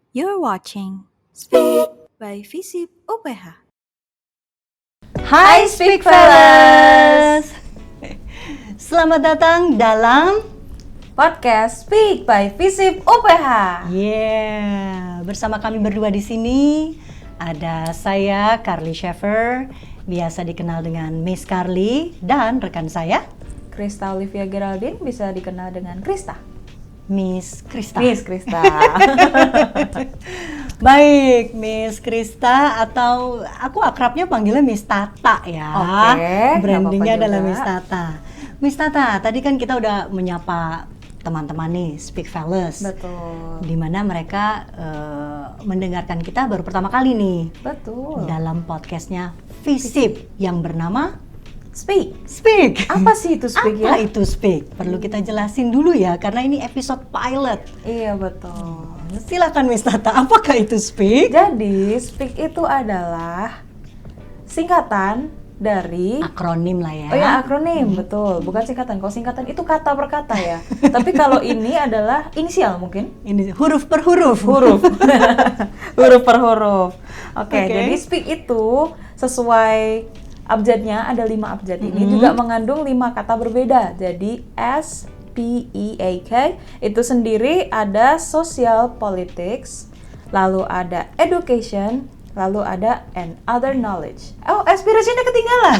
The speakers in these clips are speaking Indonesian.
You're watching Speak by Visip UPH. Hai Speak Fellas! Selamat datang dalam Podcast Speak by Visip UPH. bersama kami berdua di sini. Ada saya Carly Schaefer, biasa dikenal dengan Miss Carly, dan rekan saya Krista Olivia Geraldine, bisa dikenal dengan Krista. Miss Krista. Miss Krista. Baik, Miss Krista, atau aku akrabnya panggilnya Miss Tata ya. Oke, Brandingnya nggak apa-apa adalah juga. Miss Tata. Miss Tata, tadi kan kita udah menyapa teman-teman nih, Speak Fellas. Betul. Di mana mereka mendengarkan kita baru pertama kali nih Betul. dalam podcastnya Visip yang bernama Speak. Speak. Apa sih itu Speak Apa ya? itu Speak? Perlu kita jelasin dulu ya, karena ini episode pilot. Iya betul. Silakan Miss Tata, apakah itu Speak? Jadi Speak itu adalah singkatan dari Akronim lah ya. Oh ya, akronim, betul. Bukan singkatan. Kalau singkatan itu kata per kata ya. Tapi kalau ini adalah inisial mungkin. Ini huruf per huruf. Huruf. Huruf per huruf. Oke, Oke. jadi Speak itu sesuai abjadnya, ada 5 abjad ini juga mengandung 5 kata berbeda. Jadi SPEAK itu sendiri ada social politics, lalu ada education, lalu ada and other knowledge. Oh, aspirasinya ketinggalan.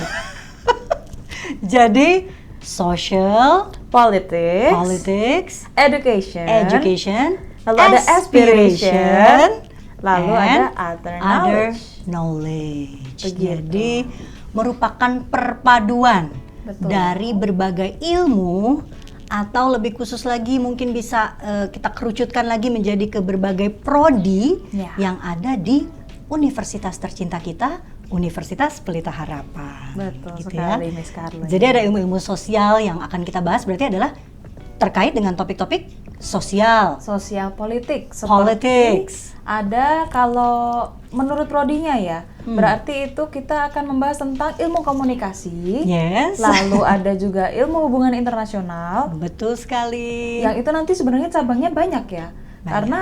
Jadi social, Politics, politics, education, lalu ada aspiration, lalu and ada other other knowledge. knowledge. Begitu. Jadi merupakan perpaduan Betul. dari berbagai ilmu, atau lebih khusus lagi mungkin bisa kita kerucutkan lagi menjadi ke berbagai prodi Ya. yang ada di universitas tercinta kita, Universitas Pelita Harapan. Betul Gitu sekali, ya. Miss Carly. Jadi ada ilmu-ilmu sosial yang akan kita bahas, berarti adalah terkait dengan topik-topik sosial. Sosial politik seperti Politics. ada, kalau menurut prodinya ya, berarti itu kita akan membahas tentang ilmu komunikasi. Yes. Lalu ada juga ilmu hubungan internasional, Betul sekali. yang itu nanti sebenarnya cabangnya banyak ya. Banyak. Karena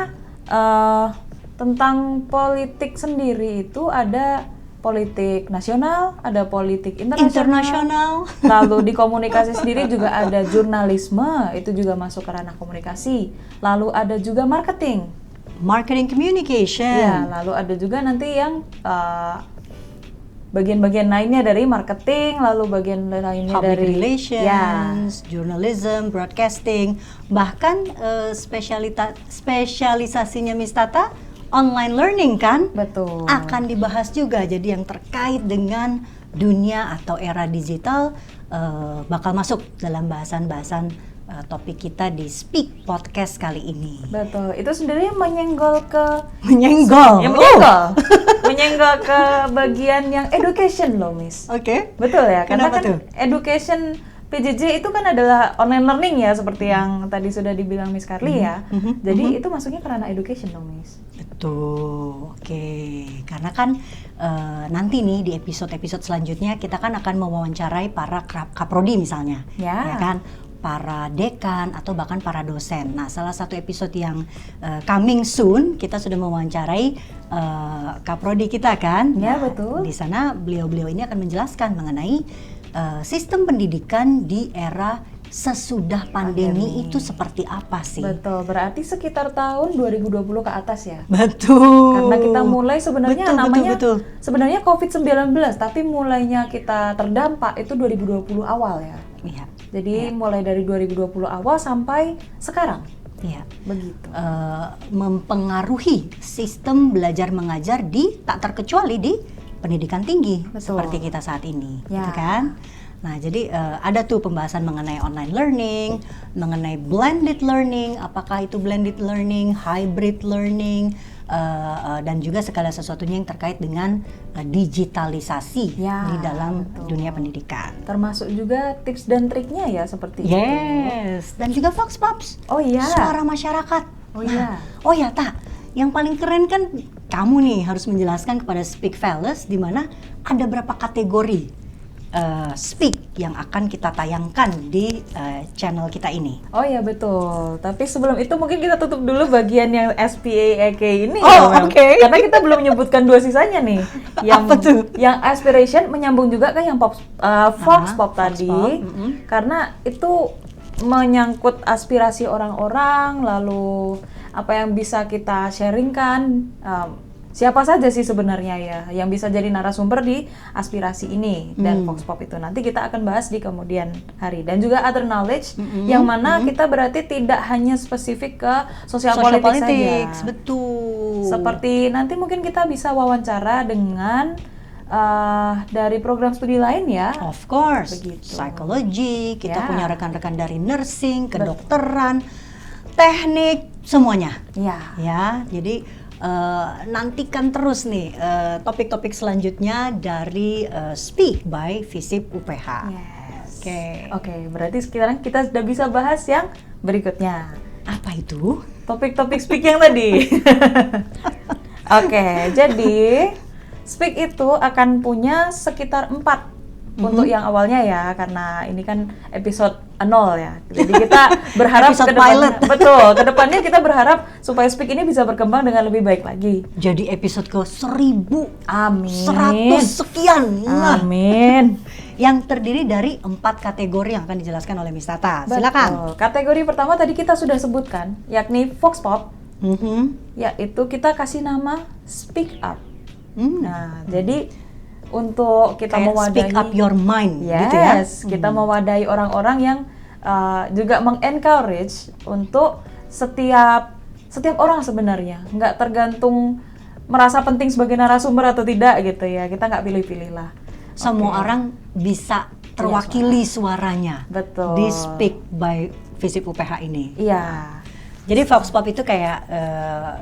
tentang politik sendiri itu ada politik nasional, ada politik Internasional. Lalu di komunikasi sendiri juga ada jurnalisme, itu juga masuk ke ranah komunikasi. Lalu ada juga marketing. Marketing communication. Ya, lalu ada juga nanti yang bagian-bagian lainnya dari marketing, lalu bagian lainnya Public dari relations, journalism, broadcasting, bahkan spesialisasinya Miss Tata online learning kan? Betul. Akan dibahas juga. Jadi yang terkait dengan dunia atau era digital bakal masuk dalam bahasan-bahasan topik kita di Speak Podcast kali ini. Betul. Itu sendiri menyenggol ke Menyenggol. Ya, menyenggol. Menyenggol ke bagian yang education loh, Miss. Oke. Betul ya, karena Kenapa kan tuh? education PJJ itu kan adalah online learning ya, seperti yang tadi sudah dibilang Miss Carly ya. Jadi itu masuknya ke ranah education dong, Miss. Betul, oke. Karena kan nanti nih di episode-episode selanjutnya kita kan akan mewawancarai para kaprodi misalnya, Ya. kan, para dekan atau bahkan para dosen. Nah, salah satu episode yang coming soon kita sudah mewawancarai kaprodi kita kan. Ya, Nah, betul. Di sana beliau-beliau ini akan menjelaskan mengenai sistem pendidikan di era sesudah pandemi itu seperti apa sih? Betul, berarti sekitar tahun 2020 ke atas ya. Betul. Karena kita mulai sebenarnya namanya betul. sebenarnya COVID-19, tapi mulainya kita terdampak itu 2020 awal ya. Iya. Jadi mulai dari 2020 awal sampai sekarang. Iya. Begitu. Mempengaruhi sistem belajar mengajar di tak terkecuali di pendidikan tinggi. Betul. Seperti kita saat ini, Ya. gitu kan? Nah, jadi ada tuh pembahasan mengenai online learning, mengenai blended learning, apakah itu blended learning, hybrid learning, dan juga segala sesuatunya yang terkait dengan digitalisasi Ya, di dalam betul. dunia pendidikan. Termasuk juga tips dan triknya ya seperti itu. Yes, dan juga Vox Pops. Oh iya. Suara masyarakat. Oh iya. Oh ya, Tak. Yang paling keren kan kamu nih harus menjelaskan kepada Speak Fellas di mana ada berapa kategori Speak yang akan kita tayangkan di channel kita ini. Oh ya betul. Tapi sebelum itu mungkin kita tutup dulu bagian yang SPAAK ini. Oh, ya, Mel. oke. Karena kita belum menyebutkan 2 sisanya nih. Apa tuh? Yang aspiration menyambung juga kan yang Vox Pop Vox tadi. Pop, Karena itu menyangkut aspirasi orang-orang, lalu apa yang bisa kita sharingkan. Siapa saja sih sebenarnya ya yang bisa jadi narasumber di aspirasi ini dan Vox Pop itu nanti kita akan bahas di kemudian hari. Dan juga other knowledge yang mana kita berarti tidak hanya spesifik ke social politics saja. Betul. Seperti nanti mungkin kita bisa wawancara dengan dari program studi lain ya. Of course, Begitu. psikologi, kita Ya. punya rekan-rekan dari nursing, kedokteran, teknik, semuanya. Ya. Ya, jadi nantikan terus nih topik-topik selanjutnya dari Speak by FISIP UPH. Yes. Oke. Berarti sekarang kita sudah bisa bahas yang berikutnya. Apa itu? Topik-topik speak yang tadi. Oke, jadi speak itu akan punya sekitar 4 untuk yang awalnya ya, karena ini kan episode 0 ya. Jadi kita berharap Episode kedepannya, pilot. betul, kedepannya kita berharap supaya speak ini bisa berkembang dengan lebih baik lagi. Jadi episode ke 1000, Amin. 100 sekian. Nah, Amin. yang terdiri dari 4 kategori yang akan dijelaskan oleh Miss Tata. Silakan. Betul. Kategori pertama tadi kita sudah sebutkan, yakni Vox Pop. Yaitu kita kasih nama Speak Up. Nah, jadi untuk kita Kayak mewadahi, speak up your mind, yes, gitu ya. kita mewadahi orang-orang yang juga mengencourage untuk setiap orang sebenarnya, nggak tergantung merasa penting sebagai narasumber atau tidak gitu ya. Kita nggak pilih-pilih lah. Semua Oke. orang bisa terwakili suaranya Betul. di Speak by FISIP UPH ini. Iya. Jadi Vox Pop itu kayak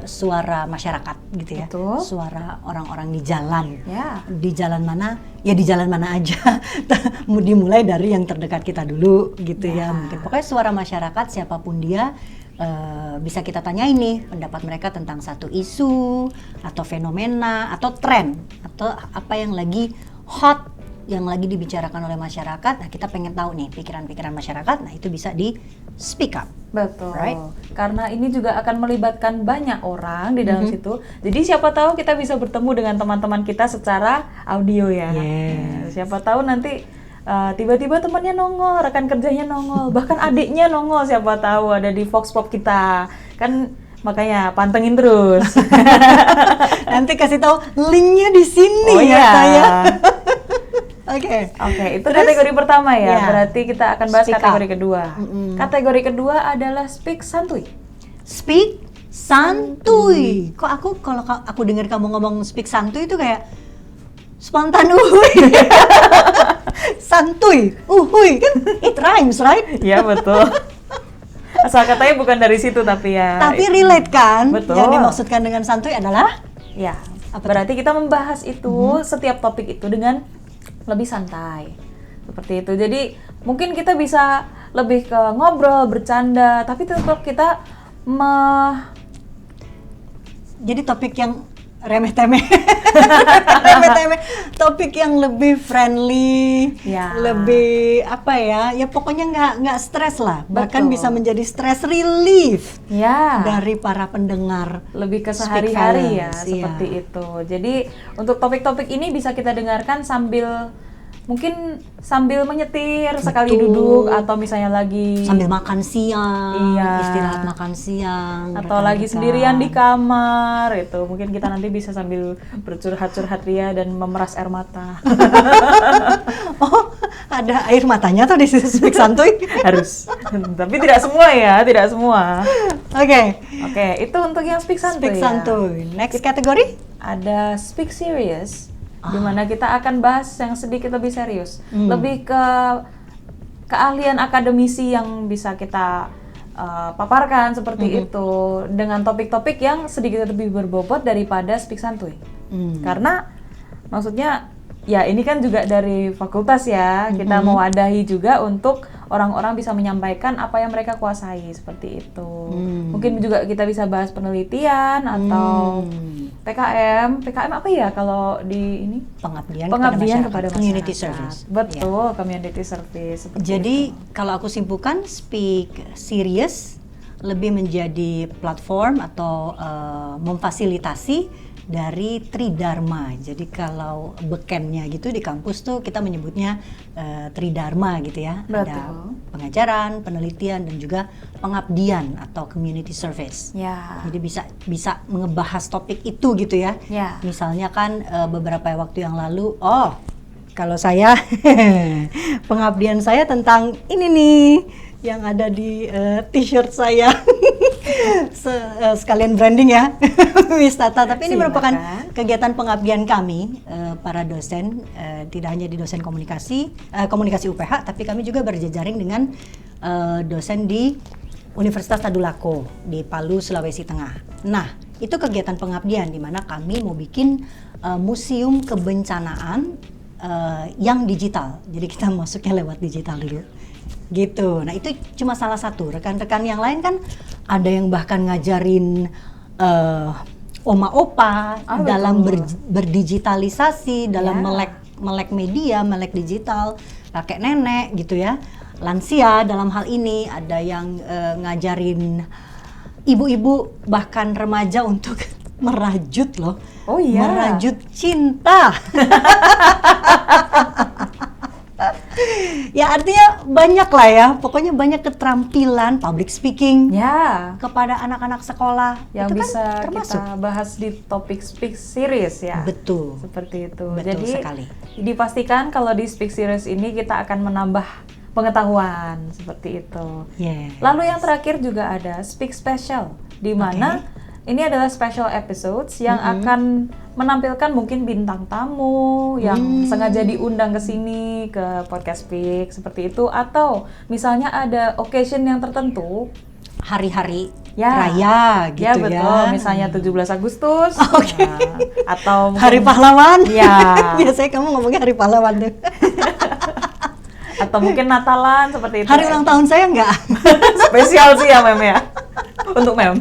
suara masyarakat gitu ya. Betul. Suara orang-orang di jalan. Ya. Di jalan mana? Ya di jalan mana aja. Dimulai dari yang terdekat kita dulu gitu ya. Mungkin pokoknya suara masyarakat siapapun dia bisa kita tanyain nih pendapat mereka tentang satu isu atau fenomena atau tren atau apa yang lagi hot yang lagi dibicarakan oleh masyarakat. Nah, kita pengen tahu nih pikiran-pikiran masyarakat. Nah, itu bisa di speak up. Betul. Right? Karena ini juga akan melibatkan banyak orang di dalam situ. Jadi siapa tahu kita bisa bertemu dengan teman-teman kita secara audio ya. Yes. Siapa tahu nanti tiba-tiba temannya nongol, rekan kerjanya nongol, bahkan adiknya nongol, siapa tahu ada di Vox Pop kita. Kan makanya pantengin terus. Nanti kasih tahu linknya di sini Oh ya iya. saya. Oke. Oke, itu Terus? kategori pertama ya. Ya. Berarti kita akan bahas Speak kategori up. kedua. Kategori kedua adalah speak santuy. Speak santuy. Kok kalau aku dengar kamu ngomong speak santuy itu kayak spontan uhuy. Santuy, uhuy kan it rhymes, right? Iya betul. Asal katanya bukan dari situ tapi ya. Tapi relate kan? Betul. Yang dimaksudkan dengan santuy adalah Ya, Apa berarti kita membahas itu setiap topik itu dengan lebih santai. Seperti itu. Jadi mungkin kita bisa lebih ke ngobrol, bercanda, tapi tetap kita jadi topik yang remeh-temeh. Remeh-temeh. Topik yang lebih friendly, Ya. lebih apa ya? Ya pokoknya nggak stres lah. Bahkan Betul. bisa menjadi stress relief ya dari para pendengar. lebih ke Speak sehari-hari ya, Balance, seperti iya. itu. Jadi untuk topik-topik ini bisa kita dengarkan mungkin sambil menyetir sekali Betul. duduk atau misalnya lagi Sambil makan siang, Iya. istirahat makan siang, atau rekan-rekan. lagi sendirian di kamar itu mungkin kita nanti bisa sambil bercurhat-curhat ria dan memeras air mata. Oh, ada air matanya tuh di sisi speak santuy. Harus, tapi tidak semua ya, tidak semua. Oke, Oke, itu untuk yang speak santuy. speak ya. santuy. Next kategori? Ada speak serious, di mana kita akan bahas yang sedikit lebih serius, lebih ke keahlian akademisi yang bisa kita paparkan seperti itu dengan topik-topik yang sedikit lebih berbobot daripada speak santuy. Karena maksudnya ya ini kan juga dari fakultas ya, kita mewadahi juga untuk orang-orang bisa menyampaikan apa yang mereka kuasai seperti itu. Mungkin juga kita bisa bahas penelitian atau PKM apa ya kalau di ini? Pengabdian kepada masyarakat. Community service. Betul, community service. Jadi kalau aku simpulkan, Speak Serious lebih menjadi platform atau memfasilitasi dari Tridharma. Jadi kalau bekennya gitu di kampus tuh kita menyebutnya Tridharma gitu ya. Betul. Ada pengajaran, penelitian, dan juga pengabdian atau community service. Ya. Jadi bisa ngebahas topik itu gitu ya. Ya. Misalnya kan beberapa waktu yang lalu, kalau saya pengabdian saya tentang ini nih yang ada di t-shirt saya. Sekalian branding ya, Miss Tata. Tapi ini merupakan kegiatan pengabdian kami para dosen, tidak hanya di dosen komunikasi UPH, tapi kami juga berjejaring dengan dosen di Universitas Tadulako di Palu, Sulawesi Tengah. Nah, itu kegiatan pengabdian di mana kami mau bikin museum kebencanaan yang digital. Jadi kita masuknya lewat digital dulu. Gitu. Nah, itu cuma salah satu. Rekan-rekan yang lain kan ada yang bahkan ngajarin oma opa dalam berdigitalisasi, dalam melek media, melek digital, kakek nenek gitu ya. Lansia dalam hal ini, ada yang ngajarin ibu-ibu bahkan remaja untuk merajut loh. Oh iya. Merajut cinta. Ya artinya banyak lah ya, pokoknya banyak keterampilan public speaking kepada anak-anak sekolah yang itu bisa kan termasuk. Kita bahas di topik Speak Series ya. Betul. Seperti itu. Betul jadi sekali. Dipastikan kalau di Speak Series ini kita akan menambah pengetahuan seperti itu. Yes. Lalu yang terakhir juga ada Speak Special, di mana ini adalah special episodes yang akan menampilkan mungkin bintang tamu yang sengaja diundang ke sini ke podcast Speak seperti itu, atau misalnya ada occasion yang tertentu, hari-hari raya gitu ya. Ya betul, misalnya 17 Agustus. Atau mungkin Hari Pahlawan. Ya. Biasanya kamu ngomongnya Hari Pahlawan tuh. Atau mungkin Natalan seperti itu. Hari ulang tahun saya enggak. Spesial sih ya Mem ya. Untuk Mem.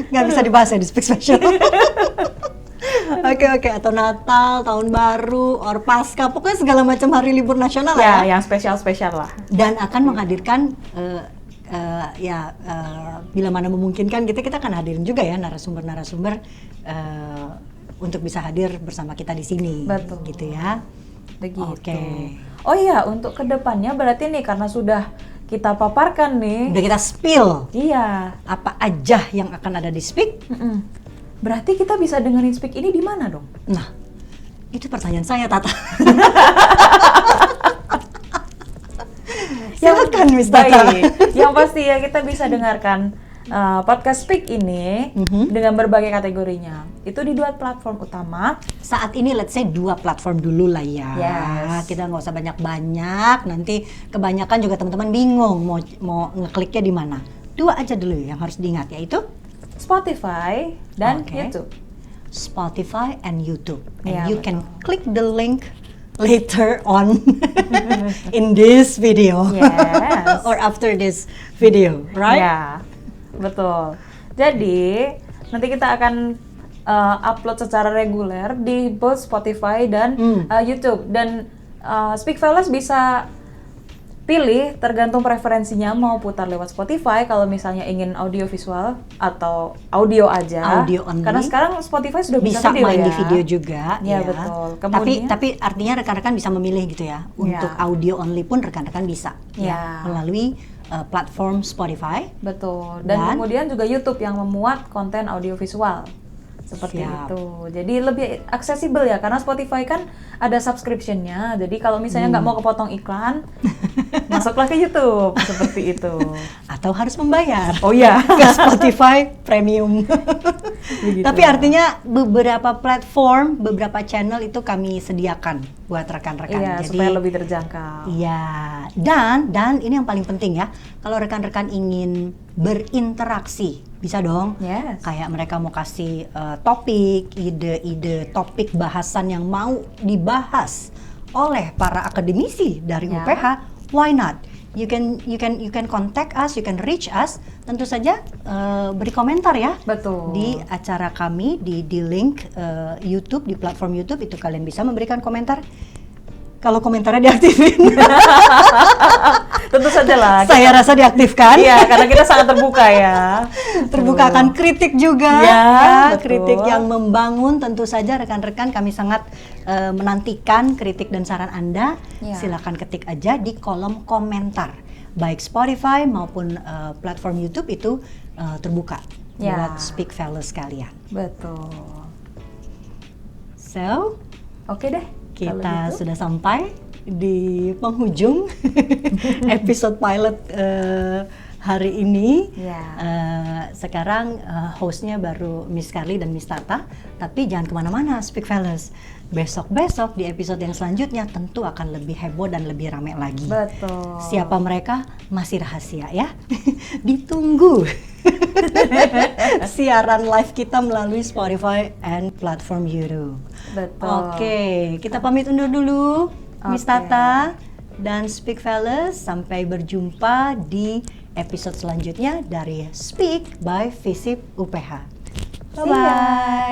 Nggak bisa dibahas ya di Speak Special. Oke, atau Natal, Tahun Baru, or Pasca, pokoknya segala macam hari libur nasional ya. Ya, yang spesial-spesial lah. Dan akan menghadirkan bila mana memungkinkan kita akan hadirin juga ya narasumber-narasumber untuk bisa hadir bersama kita di sini. Betul. Gitu ya. Begitu. Oke. Oh iya, untuk kedepannya berarti nih karena sudah kita paparkan nih. Udah kita spill. Iya. Apa aja yang akan ada di Speak? Berarti kita bisa dengerin Speak ini di mana dong? Nah, itu pertanyaan saya, Tata. Silakan, Miss Tata. Yang pasti ya kita bisa dengarkan podcast Speak ini dengan berbagai kategorinya. Itu di 2 platform utama. Saat ini let's say 2 platform dulu lah ya. Yes. Kita nggak usah banyak-banyak, nanti kebanyakan juga teman-teman bingung mau ngekliknya di mana. 2 aja dulu yang harus diingat, yaitu Spotify dan YouTube. Spotify and YouTube. And Ya, you can click the link later on in this video. Yes. Or after this video, right? Ya, betul. Jadi nanti kita akan upload secara reguler di both Spotify dan YouTube. Dan Speak Fearless bisa pilih tergantung preferensinya mau putar lewat Spotify kalau misalnya ingin audio visual atau audio aja. Audio only. Karena sekarang Spotify sudah bisa video main ya. di video juga. Ya, betul. Kemudian, tapi artinya rekan-rekan bisa memilih gitu ya. Untuk audio only pun rekan-rekan bisa melalui platform Spotify. Betul. Dan kemudian juga YouTube yang memuat konten audio visual. Seperti itu. Jadi lebih aksesibel ya, karena Spotify kan ada subscription-nya. Jadi kalau misalnya nggak mau kepotong iklan, masuklah ke YouTube. Seperti itu. Atau harus membayar. Oh iya. Ke Spotify Premium. Tapi artinya beberapa platform, beberapa channel itu kami sediakan buat rekan-rekan. Iya, jadi, supaya lebih terjangkau. Iya. Dan ini yang paling penting ya, kalau rekan-rekan ingin berinteraksi, bisa dong. Yes. Kayak mereka mau kasih topik, ide-ide topik bahasan yang mau dibahas oleh para akademisi dari UPH, why not? you can contact us, you can reach us. Tentu saja beri komentar ya. Betul. Di acara kami di link YouTube, di platform YouTube itu kalian bisa memberikan komentar. Kalau komentarnya diaktifin, Tentu saja lah. saya rasa diaktifkan. Iya, karena kita sangat terbuka ya. Terbuka akan kritik juga, Ya, betul. kritik yang membangun. Tentu saja rekan-rekan kami sangat menantikan kritik dan saran Anda. Ya. Silakan ketik aja di kolom komentar, baik Spotify maupun platform YouTube itu terbuka Ya. buat Speak Fellows kalian. Betul. So, Oke deh. kalau kita gitu. sudah sampai di penghujung episode pilot hari ini. Ya. Sekarang hostnya baru Miss Carly dan Miss Tata, tapi jangan kemana-mana Speak Fellows. Besok-besok di episode yang selanjutnya tentu akan lebih heboh dan lebih rame lagi. Betul. Siapa mereka masih rahasia ya. Ditunggu siaran live kita melalui Spotify and platform YouTube. Betul. Oke, kita pamit undur dulu, Miss Oke. Tata dan Speak Fellows. Sampai berjumpa di episode selanjutnya dari Speak by Visip UPH. See ya. Bye-bye.